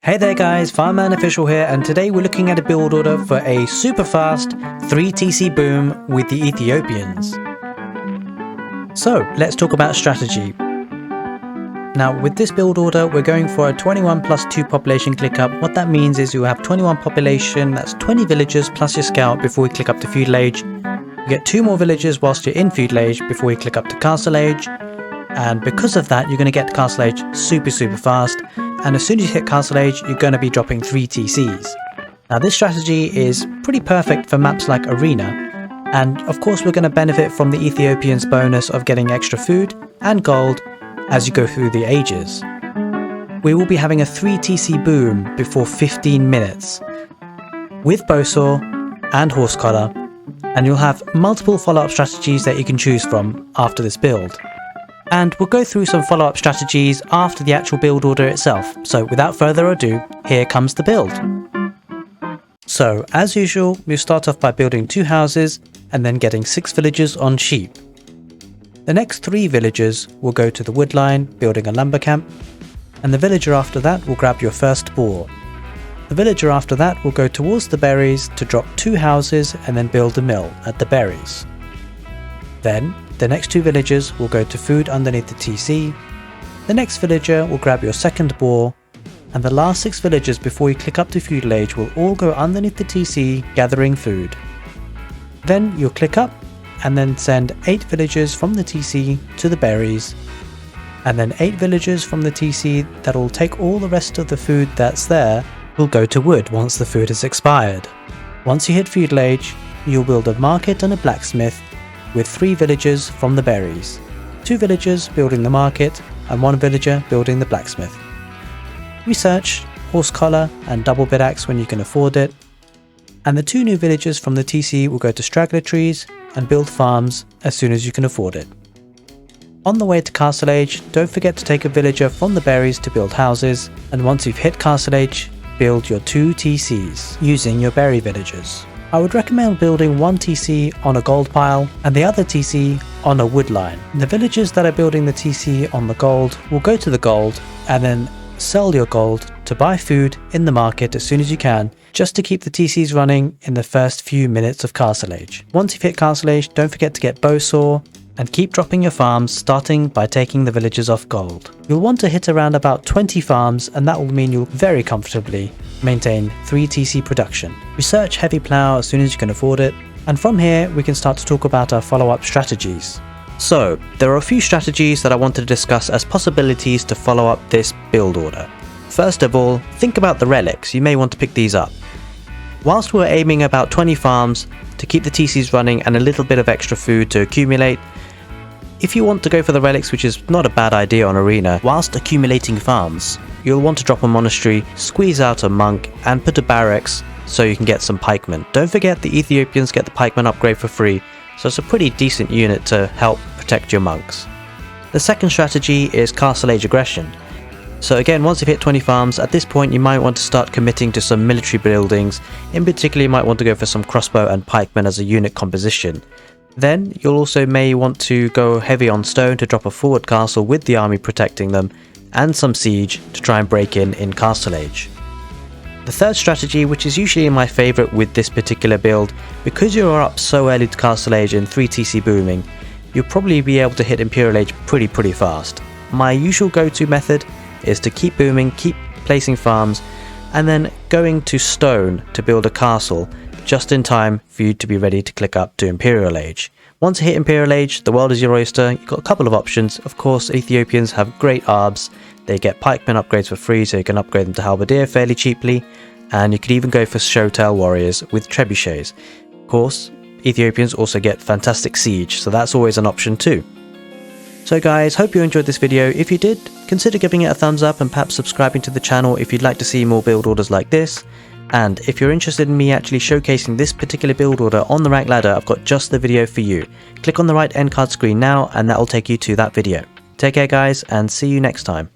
Hey there guys, Fireman Official here, and today we're looking at a build order for a super fast 3TC boom with the Ethiopians. So let's talk about strategy. Now with this build order we're going for a 21 plus 2 population click up. What that means is you'll have 21 population, that's 20 villagers plus your scout before we click up to feudal age. You get 2 more villagers whilst you're in feudal age before you click up to castle age. And because of that you're going to get to castle age super fast. And as soon as you hit castle age, you're going to be dropping 3 TCs. Now this strategy is pretty perfect for maps like Arena, and of course we're going to benefit from the Ethiopians bonus of getting extra food and gold as you go through the ages. We will be having a 3 TC boom before 15 minutes, with bowsaw and horse collar, and you'll have multiple follow-up strategies that you can choose from after this build. And we'll go through some follow-up strategies after the actual build order itself. So without further ado, here comes the build. So as usual, we'll start off by building 2 houses and then getting 6 villagers on sheep. The next 3 villagers will go to the wood line, building a lumber camp, and the villager after that will grab your first boar. The villager after that will go towards the berries to drop 2 houses and then build a mill at the berries. Then the next 2 villagers will go to food underneath the TC, the next villager will grab your second boar, and the last 6 villagers before you click up to feudal age will all go underneath the TC gathering food. Then you'll click up and then send 8 villagers from the TC to the berries, and then 8 villagers from the TC that will take all the rest of the food that's there will go to wood once the food has expired. Once you hit feudal age, you'll build a market and a blacksmith with 3 villagers from the berries, 2 villagers building the market and 1 villager building the blacksmith. Research horse collar and double bit axe when you can afford it, and the 2 new villagers from the TC will go to straggler trees and build farms as soon as you can afford it. On the way to castle age, don't forget to take a villager from the berries to build houses, and once you've hit castle age, build your 2 TCs using your berry villagers. I would recommend building 1 TC on a gold pile and the other TC on a wood line. The villagers that are building the TC on the gold will go to the gold and then sell your gold to buy food in the market as soon as you can, just to keep the TCs running in the first few minutes of castle age. Once you've hit castle age, don't forget to get bowsaw and keep dropping your farms, starting by taking the villagers off gold. You'll want to hit around about 20 farms, and that will mean you'll very comfortably maintain 3 TC production. Research heavy plough as soon as you can afford it, and from here we can start to talk about our follow-up strategies. So there are a few strategies that I wanted to discuss as possibilities to follow up this build order. First of all, think about the relics. You may want to pick these up. Whilst we're aiming about 20 farms to keep the TCs running and a little bit of extra food to accumulate, if you want to go for the relics, which is not a bad idea on Arena, whilst accumulating farms, you'll want to drop a monastery, squeeze out a monk, and put a barracks so you can get some pikemen. Don't forget the Ethiopians get the pikeman upgrade for free, so it's a pretty decent unit to help protect your monks. The second strategy is castle age aggression. So again, once you've hit 20 farms, at this point you might want to start committing to some military buildings. In particular, you might want to go for some crossbow and pikemen as a unit composition. Then you'll also may want to go heavy on stone to drop a forward castle with the army protecting them, and some siege to try and break in castle age. The third strategy, which is usually my favourite with this particular build, because you're up so early to castle age in 3 TC booming, you'll probably be able to hit imperial age pretty fast. My usual go-to method is to keep booming, keep placing farms, and then going to stone to build a castle just in time for you to be ready to click up to imperial age. Once you hit imperial age, the world is your oyster. You've got a couple of options. Of course, Ethiopians have great arbs. They get pikemen upgrades for free, so you can upgrade them to halberdier fairly cheaply, and you could even go for showtail warriors with trebuchets. Of course, Ethiopians also get fantastic siege, so that's always an option too. So guys, hope you enjoyed this video. If you did, consider giving it a thumbs up and perhaps subscribing to the channel if you'd like to see more build orders like this. And if you're interested in me actually showcasing this particular build order on the rank ladder, I've got just the video for you. Click on the right end card screen now and that will take you to that video. Take care guys, and see you next time.